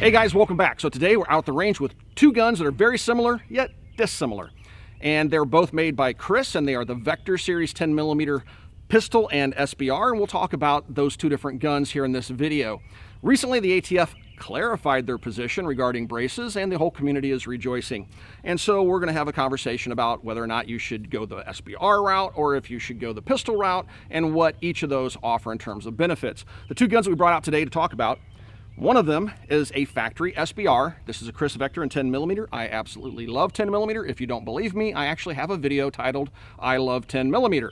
Hey guys, welcome back. So today we're out at the range with two guns that are very similar, yet dissimilar. And they're both made by Kriss, and they are the Vector Series 10mm pistol and SBR, and we'll talk about those two different guns here in this video. Recently, the ATF clarified their position regarding braces, and the whole community is rejoicing. And so we're going to have a conversation about whether or not you should go the SBR route or if you should go the pistol route, and what each of those offer in terms of benefits. The two guns that we brought out today to talk about, one of them is a factory SBR. This is a Kriss Vector in 10mm. I absolutely love 10mm. If you don't believe me, I actually have a video titled I Love 10mm.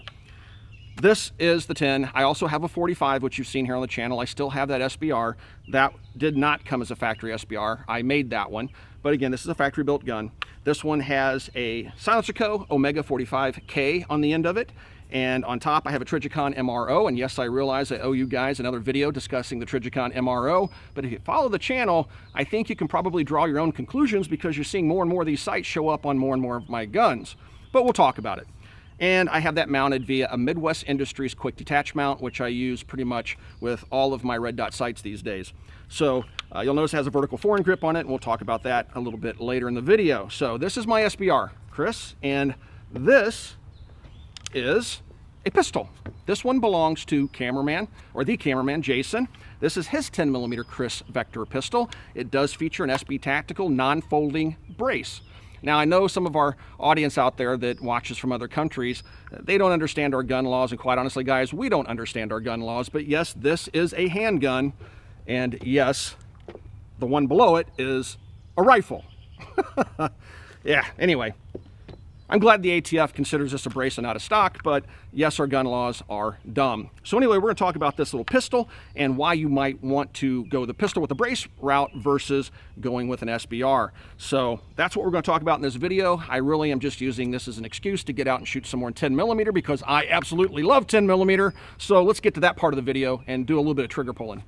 This is the 10. I also have a 45, which you've seen here on the channel. I still have that SBR. That did not come as a factory SBR. I made that one. But again, this is a factory built gun. This one has a Silencer Co. Omega 45K on the end of it. And on top, I have a Trijicon MRO. And yes, I realize I owe you guys another video discussing the Trijicon MRO. But if you follow the channel, I think you can probably draw your own conclusions because you're seeing more and more of these sights show up on more and more of my guns. But we'll talk about it. And I have that mounted via a Midwest Industries quick detach mount, which I use pretty much with all of my red dot sights these days. So you'll notice it has a vertical foreign grip on it, and we'll talk about that a little bit later in the video. So this is my SBR, Kriss, and this is a pistol. This one belongs to cameraman, or the cameraman, Jason. This is his 10mm Kriss Vector pistol. It does feature an SB Tactical non-folding brace. Now, I know some of our audience out there that watches from other countries, they don't understand our gun laws, and quite honestly, guys, we don't understand our gun laws, but yes, this is a handgun, and yes, the one below it is a rifle. Yeah, anyway, I'm glad the ATF considers this a brace and not a stock, but yes, our gun laws are dumb. So anyway, we're going to talk about this little pistol and why you might want to go the pistol with the brace route versus going with an SBR. So that's what we're going to talk about in this video. I really am just using this as an excuse to get out and shoot some more 10mm because I absolutely love 10mm. So let's get to that part of the video and do a little bit of trigger pulling.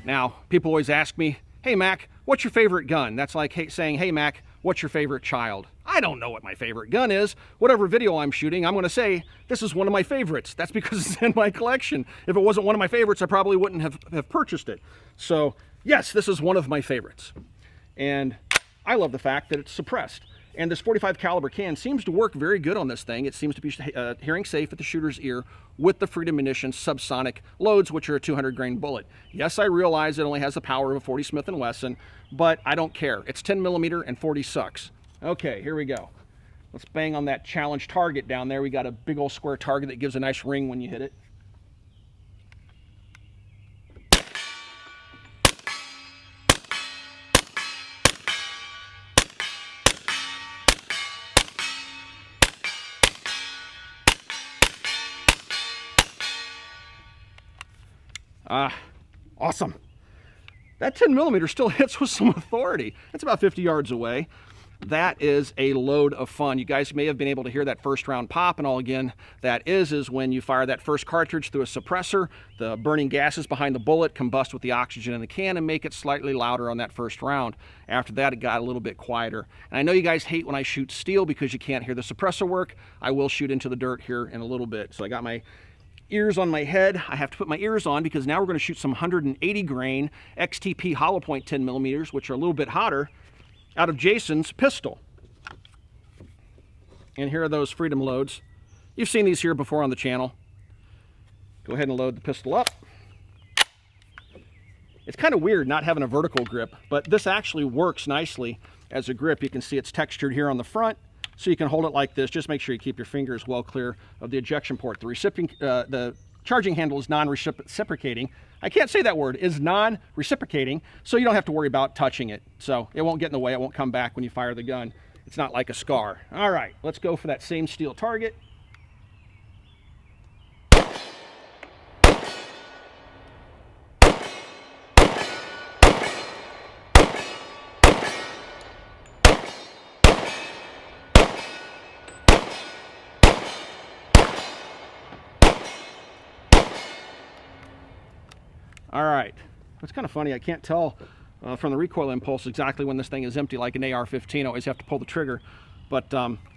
Now, people always ask me, hey Mac, what's your favorite gun? That's like saying, hey Mac, what's your favorite child? I don't know what my favorite gun is. Whatever video I'm shooting, I'm going to say, this is one of my favorites. That's because it's in my collection. If it wasn't one of my favorites, I probably wouldn't have purchased it. So yes, this is one of my favorites. And I love the fact that it's suppressed. And this 45 caliber can seems to work very good on this thing. It seems to be hearing safe at the shooter's ear with the Freedom Munitions subsonic loads, which are a 200 grain bullet. Yes, I realize it only has the power of a 40 Smith & Wesson, but I don't care. It's 10mm and 40 sucks. Okay, here we go. Let's bang on that challenge target down there. We got a big old square target that gives a nice ring when you hit it. Awesome. That 10mm still hits with some authority. It's about 50 yards away. That is a load of fun. You guys may have been able to hear that first round pop, and all again, that is when you fire that first cartridge through a suppressor, the burning gases behind the bullet combust with the oxygen in the can and make it slightly louder on that first round. After that, it got a little bit quieter. And I know you guys hate when I shoot steel because you can't hear the suppressor work. I will shoot into the dirt here in a little bit. So I got my ears on my head. I have to put my ears on because now we're going to shoot some 180 grain XTP hollow point 10mm, which are a little bit hotter, out of Jason's pistol. And here are those Freedom loads. You've seen these here before on the channel. Go ahead and load the pistol up. It's kind of weird not having a vertical grip, but this actually works nicely as a grip. You can see it's textured here on the front. So you can hold it like this. Just make sure you keep your fingers well clear of the ejection port. The charging handle is non-reciprocating. I can't say that word, is non-reciprocating, so you don't have to worry about touching it. So it won't get in the way, it won't come back when you fire the gun. it's not like a scar. All right, let's go for that same steel target. All right, it's kind of funny. I can't tell from the recoil impulse exactly when this thing is empty, like an AR-15. I always have to pull the trigger. But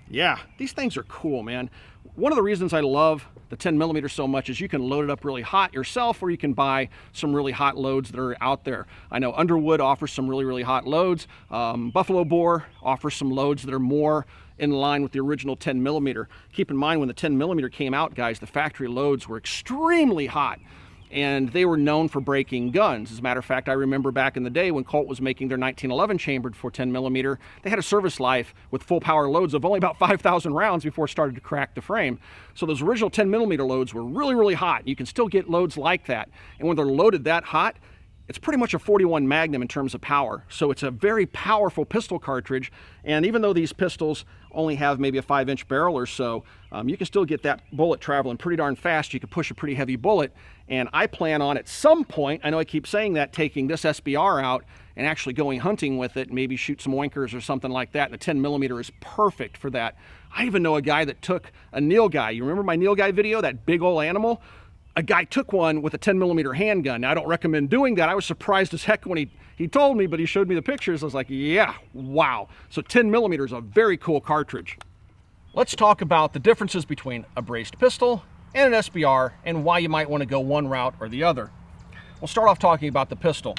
yeah, these things are cool, man. One of the reasons I love the 10mm so much is you can load it up really hot yourself, or you can buy some really hot loads that are out there. I know Underwood offers some really, really hot loads. Buffalo Bore offers some loads that are more in line with the original 10mm. Keep in mind, when the 10mm came out, guys, the factory loads were extremely hot, and they were known for breaking guns. As a matter of fact, I remember back in the day when Colt was making their 1911 chambered for 10mm, they had a service life with full power loads of only about 5,000 rounds before it started to crack the frame. So those original 10mm loads were really, really hot. You can still get loads like that. And when they're loaded that hot, it's pretty much a 41 Magnum in terms of power. So it's a very powerful pistol cartridge. And even though these pistols only have maybe a 5-inch barrel or so, you can still get that bullet traveling pretty darn fast. You can push a pretty heavy bullet. And I plan on, at some point, I know I keep saying that, taking this SBR out and actually going hunting with it, maybe shoot some oinkers or something like that. And the 10mm is perfect for that. I even know a guy that took a nilgai. You remember my nilgai video, that big old animal? A guy took one with a 10mm handgun. Now, I don't recommend doing that. I was surprised as heck when he told me, but he showed me the pictures. I was like, yeah, wow. So 10mm is a very cool cartridge. Let's talk about the differences between a braced pistol and an SBR, and why you might want to go one route or the other. We'll start off talking about the pistol.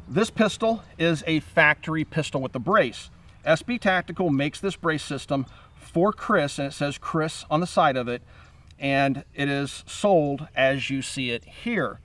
This pistol is a factory pistol with the brace. SB Tactical makes this brace system for Kriss, and it says Kriss on the side of it, and it is sold as you see it here.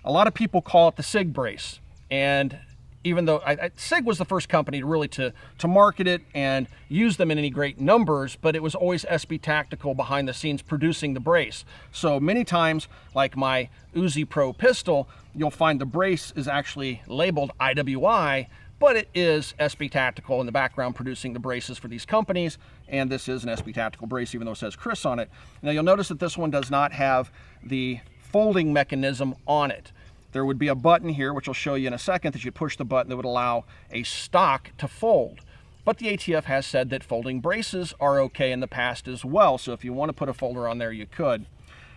A lot of people call it the Sig Brace, and even though Sig was the first company to really to market it and use them in any great numbers, but it was always SB Tactical behind the scenes producing the brace. So many times, like my Uzi Pro pistol, you'll find the brace is actually labeled IWI, but it is SB Tactical in the background producing the braces for these companies, and this is an SB Tactical brace, even though it says Kriss on it. Now you'll notice that this one does not have the folding mechanism on it. There would be a button here, which I'll show you in a second, that you push the button that would allow a stock to fold. But the ATF has said that folding braces are okay in the past as well, so if you want to put a folder on there, you could.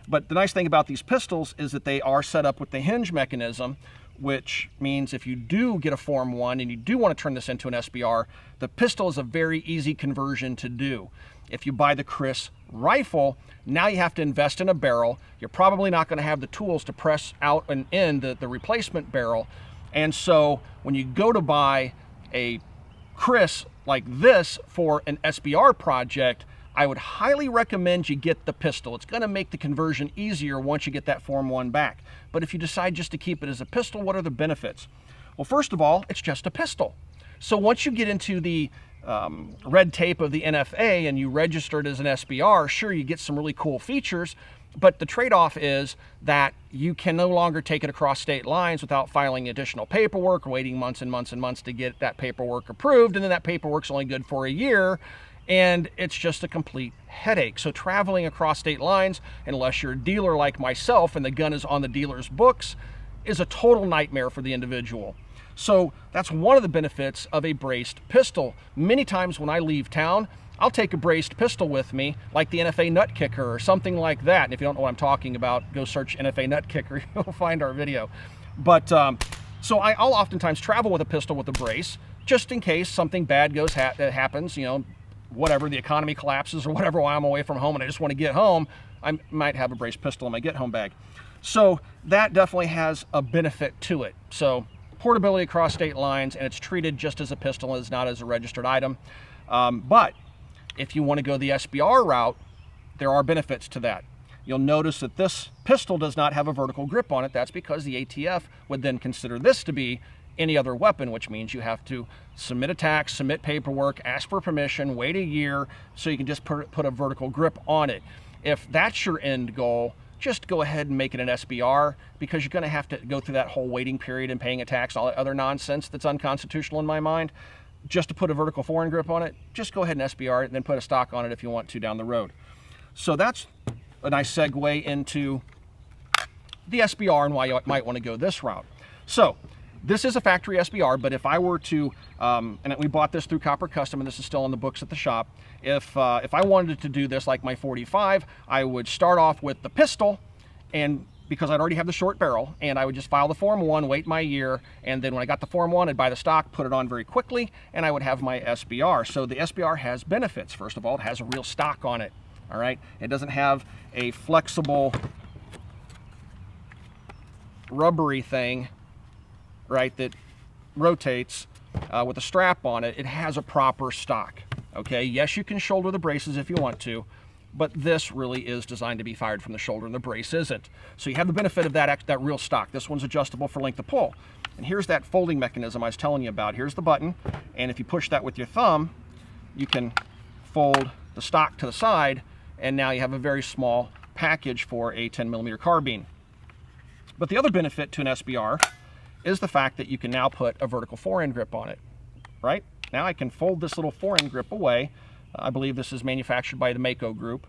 But the nice thing about these pistols is that they are set up with the hinge mechanism, which means if you do get a Form 1 and you do want to turn this into an SBR, the pistol is a very easy conversion to do. If you buy the Kriss rifle, now you have to invest in a barrel. You're probably not going to have the tools to press out and in the replacement barrel. And so when you go to buy a Kriss like this for an SBR project, I would highly recommend you get the pistol. It's going to make the conversion easier once you get that Form 1 back. But if you decide just to keep it as a pistol, what are the benefits? Well, first of all, it's just a pistol. So once you get into the red tape of the NFA and you register it as an SBR, sure, you get some really cool features, but the trade-off is that you can no longer take it across state lines without filing additional paperwork, waiting months and months and months to get that paperwork approved, and then that paperwork's only good for a year, and it's just a complete headache. So traveling across state lines, unless you're a dealer like myself and the gun is on the dealer's books, is a total nightmare for the individual. So that's one of the benefits of a braced pistol. Many times when I leave town, I'll take a braced pistol with me, like the NFA Nut Kicker or something like that. And if you don't know what I'm talking about, go search NFA Nut Kicker, you'll find our video. But so I'll oftentimes travel with a pistol with a brace, just in case something bad happens, you know, whatever, the economy collapses or whatever while I'm away from home and I just want to get home, I might have a braced pistol in my get home bag. So that definitely has a benefit to it. So portability across state lines, and it's treated just as a pistol, as not as a registered item. But if you want to go the SBR route, there are benefits to that. You'll notice that this pistol does not have a vertical grip on it. That's because the ATF would then consider this to be any other weapon, which means you have to submit a tax, submit paperwork, ask for permission, wait a year, so you can just put a vertical grip on it. If that's your end goal, just go ahead and make it an SBR, because you're going to have to go through that whole waiting period and paying a tax, all that other nonsense that's unconstitutional in my mind. just to put a vertical foregrip on it, just go ahead and SBR it and then put a stock on it if you want to down the road. So that's a nice segue into the SBR and why you might want to go this route. So this is a factory SBR, but if I were to, and we bought this through Copper Custom, and this is still in the books at the shop, if I wanted to do this like my 45, I would start off with the pistol, and because I'd already have the short barrel, and I would just file the Form 1, wait my year, and then when I got the Form 1, I'd buy the stock, put it on very quickly, and I would have my SBR. So the SBR has benefits. First of all, it has a real stock on it, all right? It doesn't have a flexible, rubbery thing, right, that rotates with a strap on it. It has a proper stock, okay? Yes, you can shoulder the braces if you want to, but this really is designed to be fired from the shoulder, and the brace isn't. So you have the benefit of that real stock. This one's adjustable for length of pull. And here's that folding mechanism I was telling you about. Here's the button, and if you push that with your thumb, you can fold the stock to the side, and now you have a very small package for a 10mm carbine. But the other benefit to an SBR is the fact that you can now put a vertical forend grip on it, right? Now I can fold this little forend grip away. I believe this is manufactured by the Mako group,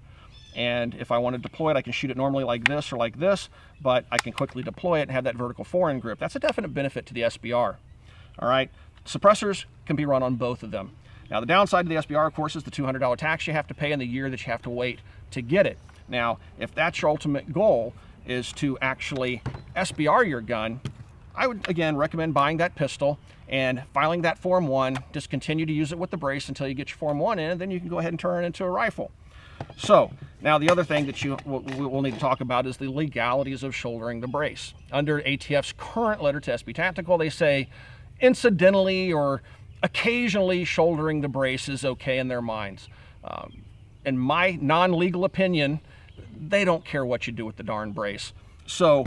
and if I want to deploy it, I can shoot it normally like this or like this, but I can quickly deploy it and have that vertical forend grip. That's a definite benefit to the SBR. All right, suppressors can be run on both of them. Now the downside to the SBR, of course, is the $200 tax you have to pay and the year that you have to wait to get it. Now, if that's your ultimate goal is to actually SBR your gun, I would, again, recommend buying that pistol and filing that Form 1, just continue to use it with the brace until you get your Form 1 in, and then you can go ahead and turn it into a rifle. So, now the other thing that we'll need to talk about is the legalities of shouldering the brace. Under ATF's current letter to SB Tactical, they say, incidentally or occasionally shouldering the brace is okay in their minds. In my non-legal opinion, they don't care what you do with the darn brace. So,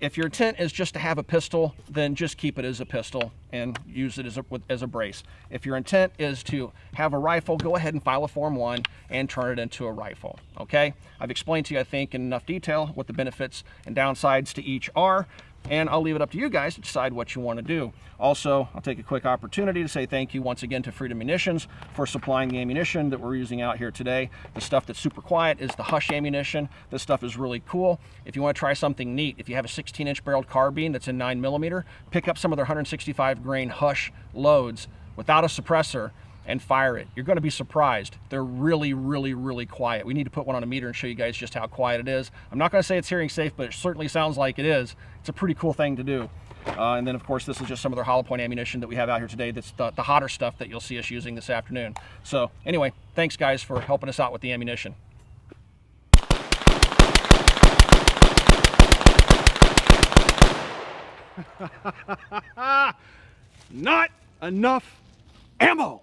if your intent is just to have a pistol, then just keep it as a pistol and use it as a brace. If your intent is to have a rifle, go ahead and file a Form 1 and turn it into a rifle, okay? I've explained to you, I think, in enough detail what the benefits and downsides to each are, and I'll leave it up to you guys to decide what you want to do. Also, I'll take a quick opportunity to say thank you once again to Freedom Munitions for supplying the ammunition that we're using out here today. The stuff that's super quiet is the Hush ammunition. This stuff is really cool. If you want to try something neat, if you have a 16-inch barreled carbine that's in 9mm, pick up some of their 165 grain Hush loads without a suppressor and fire it. You're going to be surprised. They're really, really, really quiet. We need to put one on a meter and show you guys just how quiet it is. I'm not going to say it's hearing safe, but it certainly sounds like it is. It's a pretty cool thing to do. And then, of course, this is just some of their hollow point ammunition that we have out here today. That's the hotter stuff that you'll see us using this afternoon. So, anyway, thanks, guys, for helping us out with the ammunition. Not enough ammo!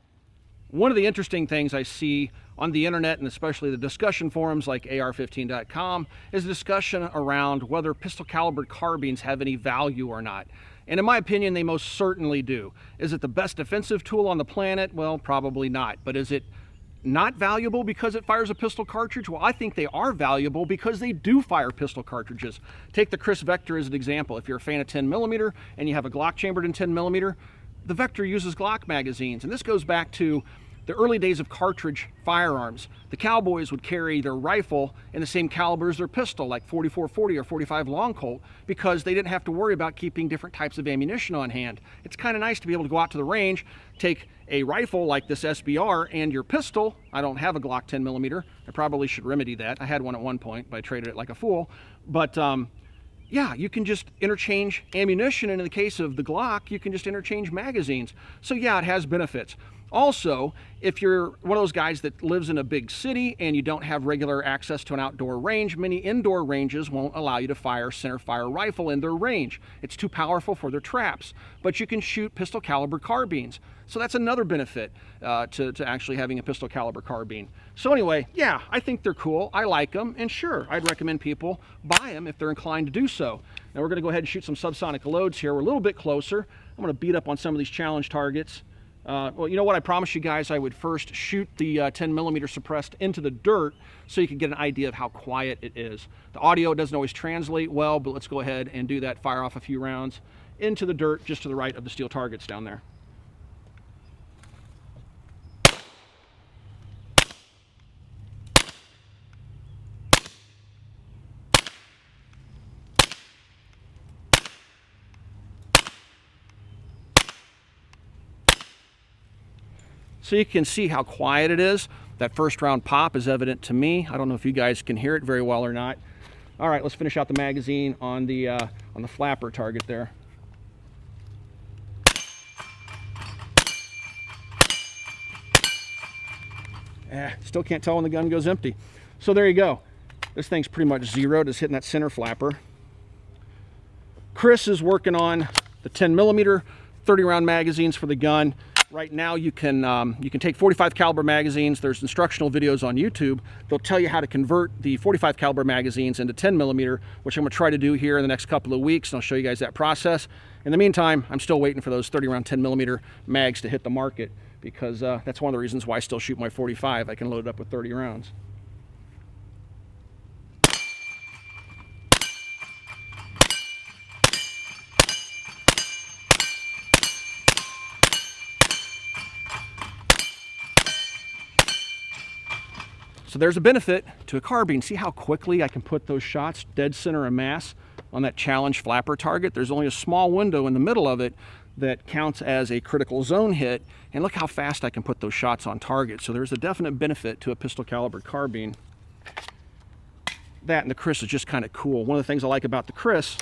One of the interesting things I see on the internet, and especially the discussion forums like AR15.com, is a discussion around whether pistol caliber carbines have any value or not. And in my opinion, they most certainly do. Is it the best defensive tool on the planet? Well, probably not. But is it not valuable because it fires a pistol cartridge? Well, I think they are valuable because they do fire pistol cartridges. Take the Kriss Vector as an example. If you're a fan of 10mm and you have a Glock chambered in 10mm, the Vector uses Glock magazines, and this goes back to the early days of cartridge firearms. The cowboys would carry their rifle in the same caliber as their pistol, like 44-40 or 45 long Colt, because they didn't have to worry about keeping different types of ammunition on hand. It's kind of nice to be able to go out to the range, take a rifle like this SBR and your pistol. I don't have a Glock 10mm. I probably should remedy that. I had one at one point, but I traded it like a fool. But yeah, you can just interchange ammunition, and in the case of the Glock, you can just interchange magazines. So yeah, it has benefits. Also, if you're one of those guys that lives in a big city and you don't have regular access to an outdoor range, many indoor ranges won't allow you to fire center fire rifle in their range. It's too powerful for their traps, but you can shoot pistol caliber carbines. So that's another benefit to actually having a pistol caliber carbine. So anyway, yeah, I think they're cool. I like them, and sure, I'd recommend people buy them if they're inclined to do so. Now we're gonna go ahead and shoot some subsonic loads here. We're a little bit closer. I'm gonna beat up on some of these challenge targets. Well, you know what? I promised you guys I would first shoot the 10mm suppressed into the dirt so you can get an idea of how quiet it is. The audio doesn't always translate well, but let's go ahead and do that. Fire off a few rounds into the dirt just to the right of the steel targets down there. So you can see how quiet it is. That first round pop is evident to me. I don't know if you guys can hear it very well or not. All right, let's finish out the magazine on the flapper target there. Still can't tell when the gun goes empty. So there you go. This thing's pretty much zeroed. It's hitting that center flapper. Kriss is working on the 10mm 30-round magazines for the gun. Right now you can take 45 caliber magazines. There's instructional videos on YouTube. They'll tell you how to convert the 45 caliber magazines into 10mm, which I'm going to try to do here in the next couple of weeks, and I'll show you guys that process. In the meantime, I'm still waiting for those 30-round 10mm mags to hit the market, because that's one of the reasons why I still shoot my 45. I can load it up with 30 rounds. So there's a benefit to a carbine. See how quickly I can put those shots dead center of mass on that challenge flapper target? There's only a small window in the middle of it that counts as a critical zone hit, and look how fast I can put those shots on target. So there's a definite benefit to a pistol caliber carbine. That and the Kriss is just kind of cool. One of the things I like about the Kriss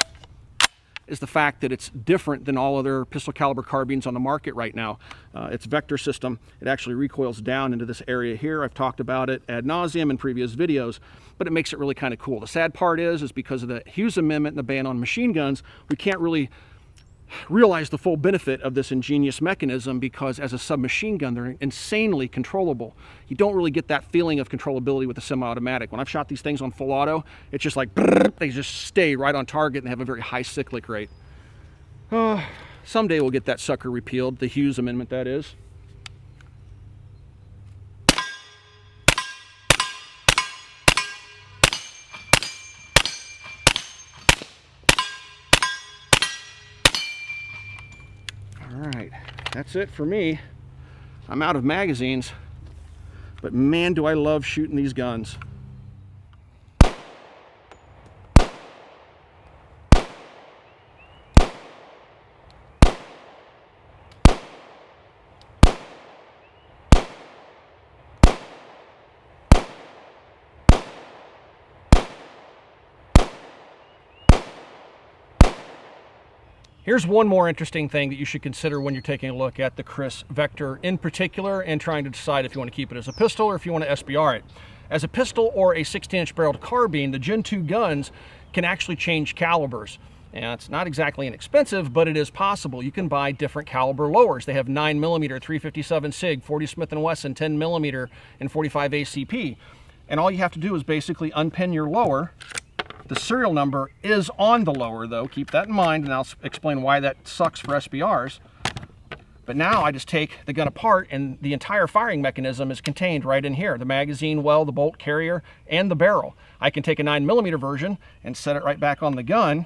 is the fact that it's different than all other pistol caliber carbines on the market right now. Its Vector system, it actually recoils down into this area here. I've talked about it ad nauseum in previous videos, but it makes it really kind of cool. The sad part is because of the Hughes Amendment and the ban on machine guns, we can't really realize the full benefit of this ingenious mechanism, because as a submachine gun, they're insanely controllable. You don't really get that feeling of controllability with a semi-automatic. When I've shot these things on full auto, it's just like, they just stay right on target and have a very high cyclic rate. Someday we'll get that sucker repealed, the Hughes Amendment, that is. Alright, that's it for me. I'm out of magazines, but man, do I love shooting these guns. Here's one more interesting thing that you should consider when you're taking a look at the Kriss Vector in particular and trying to decide if you want to keep it as a pistol or if you want to SBR it. As a pistol or a 16-inch barreled carbine, the Gen 2 guns can actually change calibers. And it's not exactly inexpensive, but it is possible. You can buy different caliber lowers. They have 9mm, 357 Sig, 40 Smith & Wesson, 10mm, and 45 ACP. And all you have to do is basically unpin your lower. The serial number is on the lower, though. Keep that in mind, and I'll explain why that sucks for SBRs. But now I just take the gun apart, and the entire firing mechanism is contained right in here. The magazine well, the bolt carrier, and the barrel. I can take a 9mm version and set it right back on the gun,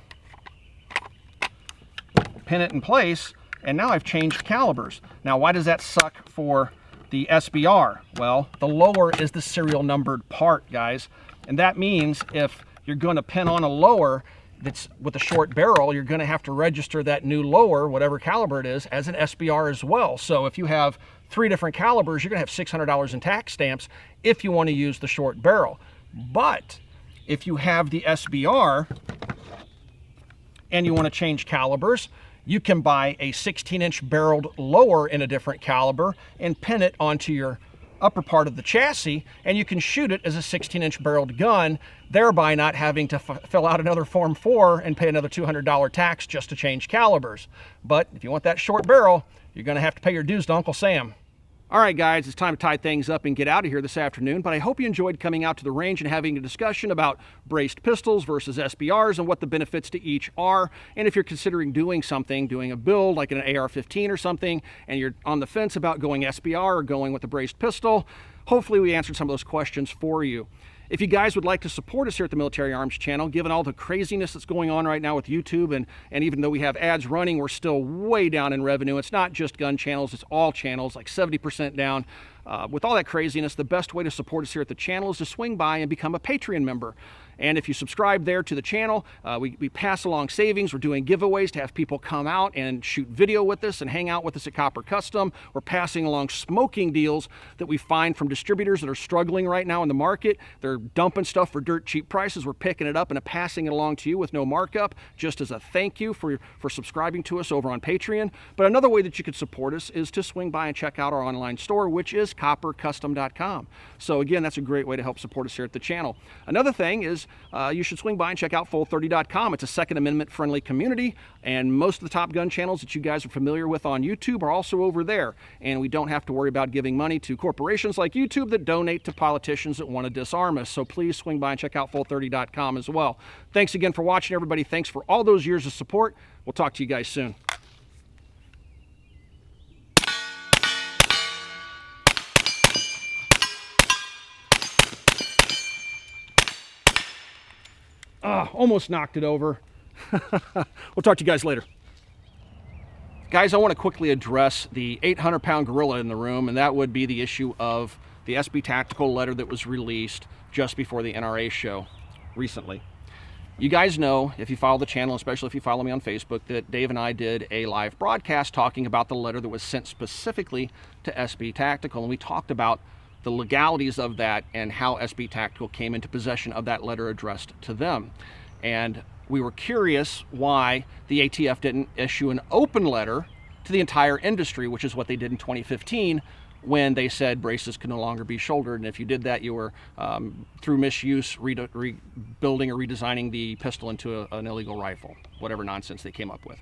pin it in place, and now I've changed calibers. Now, why does that suck for the SBR? Well, the lower is the serial numbered part, guys. And that means if you're going to pin on a lower that's with a short barrel, you're going to have to register that new lower, whatever caliber it is, as an SBR as well. So if you have 3 different calibers, you're going to have $600 in tax stamps if you want to use the short barrel. But if you have the SBR and you want to change calibers, you can buy a 16-inch barreled lower in a different caliber and pin it onto your upper part of the chassis, and you can shoot it as a 16-inch barreled gun, thereby not having to fill out another Form 4 and pay another $200 tax just to change calibers. But if you want that short barrel, you're going to have to pay your dues to Uncle Sam. All right, guys, it's time to tie things up and get out of here this afternoon, but I hope you enjoyed coming out to the range and having a discussion about braced pistols versus SBRs and what the benefits to each are. And if you're considering doing something, doing a build like an AR-15 or something, and you're on the fence about going SBR or going with a braced pistol, hopefully we answered some of those questions for you. If you guys would like to support us here at the Military Arms channel, given all the craziness that's going on right now with YouTube, and even though we have ads running, we're still way down in revenue. It's not just gun channels, it's all channels, like 70% down. With all that craziness, the best way to support us here at the channel is to swing by and become a Patreon member. And if you subscribe there to the channel, we pass along savings. We're doing giveaways to have people come out and shoot video with us and hang out with us at Copper Custom. We're passing along smoking deals that we find from distributors that are struggling right now in the market. They're dumping stuff for dirt cheap prices. We're picking it up and passing it along to you with no markup, just as a thank you for subscribing to us over on Patreon. But another way that you could support us is to swing by and check out our online store, which is coppercustom.com. So again, that's a great way to help support us here at the channel. Another thing is you should swing by and check out full30.com. It's a Second Amendment friendly community, and most of the Top Gun channels that you guys are familiar with on YouTube are also over there. And we don't have to worry about giving money to corporations like YouTube that donate to politicians that want to disarm us. So please swing by and check out full30.com as well. Thanks again for watching, everybody. Thanks for all those years of support. We'll talk to you guys soon. Almost knocked it over. We'll talk to you guys later. Guys, I want to quickly address the 800-pound gorilla in the room, and that would be the issue of the SB Tactical letter that was released just before the NRA show recently. You guys know, if you follow the channel, especially if you follow me on Facebook, that Dave and I did a live broadcast talking about the letter that was sent specifically to SB Tactical, and we talked about the legalities of that and how SB Tactical came into possession of that letter addressed to them. And we were curious why the ATF didn't issue an open letter to the entire industry, which is what they did in 2015 when they said braces could no longer be shouldered. And if you did that, you were, through misuse, rebuilding or redesigning the pistol into an illegal rifle, whatever nonsense they came up with.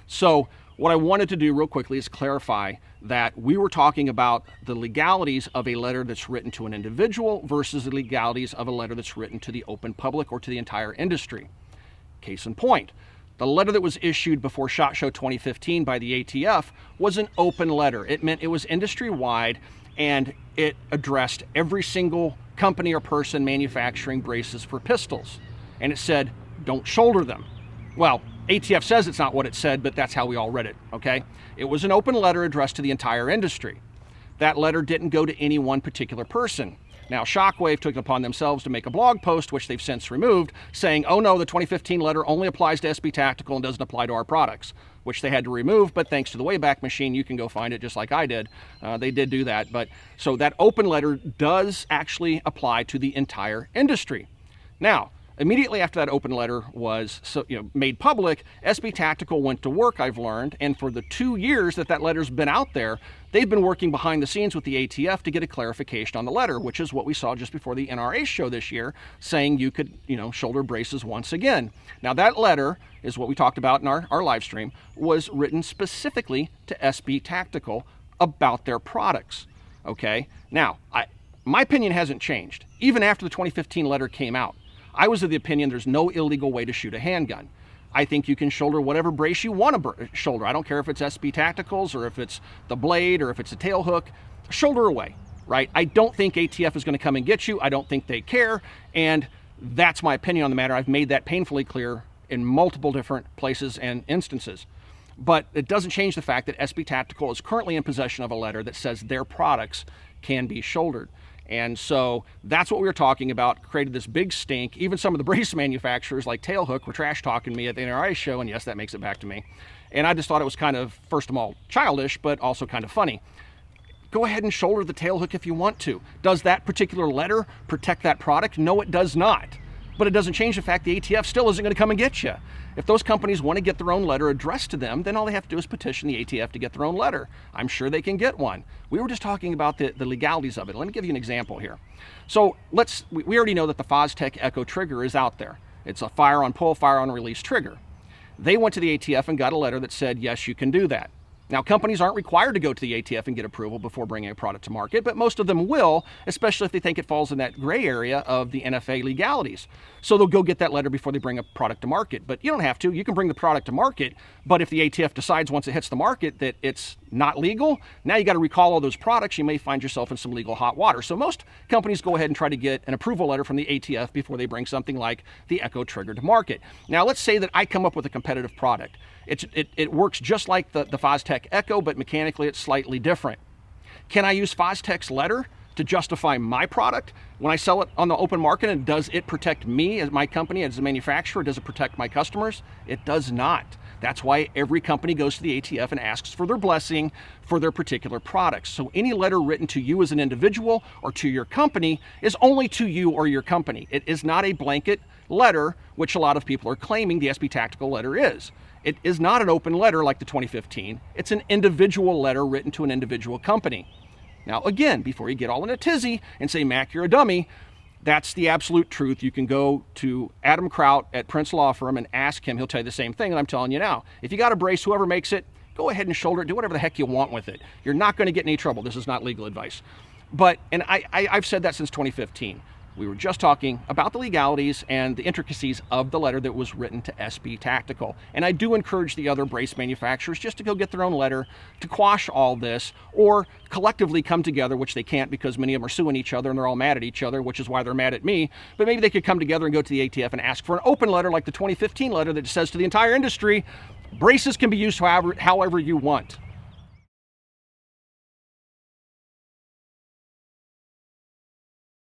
So what I wanted to do real quickly is clarify that we were talking about the legalities of a letter that's written to an individual versus the legalities of a letter that's written to the open public or to the entire industry. Case in point, the letter that was issued before SHOT Show 2015 by the ATF was an open letter. It meant it was industry-wide, and it addressed every single company or person manufacturing braces for pistols. And it said, don't shoulder them. Well, ATF says it's not what it said, but that's how we all read it, okay? It was an open letter addressed to the entire industry. That letter didn't go to any one particular person. Now, Shockwave took it upon themselves to make a blog post, which they've since removed, saying, oh no, the 2015 letter only applies to SB Tactical and doesn't apply to our products, which they had to remove, but thanks to the Wayback Machine, you can go find it just like I did. They did do that, but so that open letter does actually apply to the entire industry. Now, immediately after that open letter was made public, SB Tactical went to work, I've learned, and for the 2 years that that letter's been out there, they've been working behind the scenes with the ATF to get a clarification on the letter, which is what we saw just before the NRA show this year, saying you could, shoulder braces once again. Now that letter is what we talked about in our live stream, was written specifically to SB Tactical about their products, okay? Now, my opinion hasn't changed. Even after the 2015 letter came out, I was of the opinion there's no illegal way to shoot a handgun. I think you can shoulder whatever brace you want to shoulder. I don't care if it's SB Tacticals or if it's the blade or if it's a tail hook. Shoulder away, right? I don't think ATF is going to come and get you. I don't think they care. And that's my opinion on the matter. I've made that painfully clear in multiple different places and instances. But it doesn't change the fact that SB Tactical is currently in possession of a letter that says their products can be shouldered. And so that's what we were talking about, created this big stink. Even some of the brace manufacturers like Tailhook were trash talking me at the NRA show, and yes, that makes it back to me. And I just thought it was kind of, first of all, childish, but also kind of funny. Go ahead and shoulder the Tailhook if you want to. Does that particular letter protect that product? No, it does not. But it doesn't change the fact the ATF still isn't going to come and get you. If those companies want to get their own letter addressed to them, then all they have to do is petition the ATF to get their own letter. I'm sure they can get one. We were just talking about the legalities of it. Let me give you an example here. So we already know that the Fostech Echo trigger is out there. It's a fire on pull, fire on release trigger. They went to the ATF and got a letter that said, yes, you can do that. Now, companies aren't required to go to the ATF and get approval before bringing a product to market, but most of them will, especially if they think it falls in that gray area of the NFA legalities. So they'll go get that letter before they bring a product to market. But you don't have to. You can bring the product to market, but if the ATF decides once it hits the market that it's not legal, now you got to recall all those products. You may find yourself in some legal hot water. So most companies go ahead and try to get an approval letter from the ATF before they bring something like the Echo trigger to market. Now, let's say that I come up with a competitive product. It works just like the Fostech Echo, but mechanically it's slightly different. Can I use Fostech's letter to justify my product when I sell it on the open market, and does it protect me as my company, as a manufacturer? Does it protect my customers? It does not. That's why every company goes to the ATF and asks for their blessing for their particular products. So any letter written to you as an individual or to your company is only to you or your company. It is not a blanket letter, which a lot of people are claiming the SB Tactical letter is. It is not an open letter like the 2015. It's an individual letter written to an individual company. Now, again, before you get all in a tizzy and say, Mac, you're a dummy, that's the absolute truth. You can go to Adam Kraut at Prince Law Firm and ask him. He'll tell you the same thing, and I'm telling you now. If you got a brace, whoever makes it, go ahead and shoulder it. Do whatever the heck you want with it. You're not going to get in any trouble. This is not legal advice. But, and I've said that since 2015. We were just talking about the legalities and the intricacies of the letter that was written to SB Tactical. And I do encourage the other brace manufacturers just to go get their own letter to quash all this, or collectively come together, which they can't because many of them are suing each other and they're all mad at each other, which is why they're mad at me. But maybe they could come together and go to the ATF and ask for an open letter like the 2015 letter that says to the entire industry, braces can be used however you want.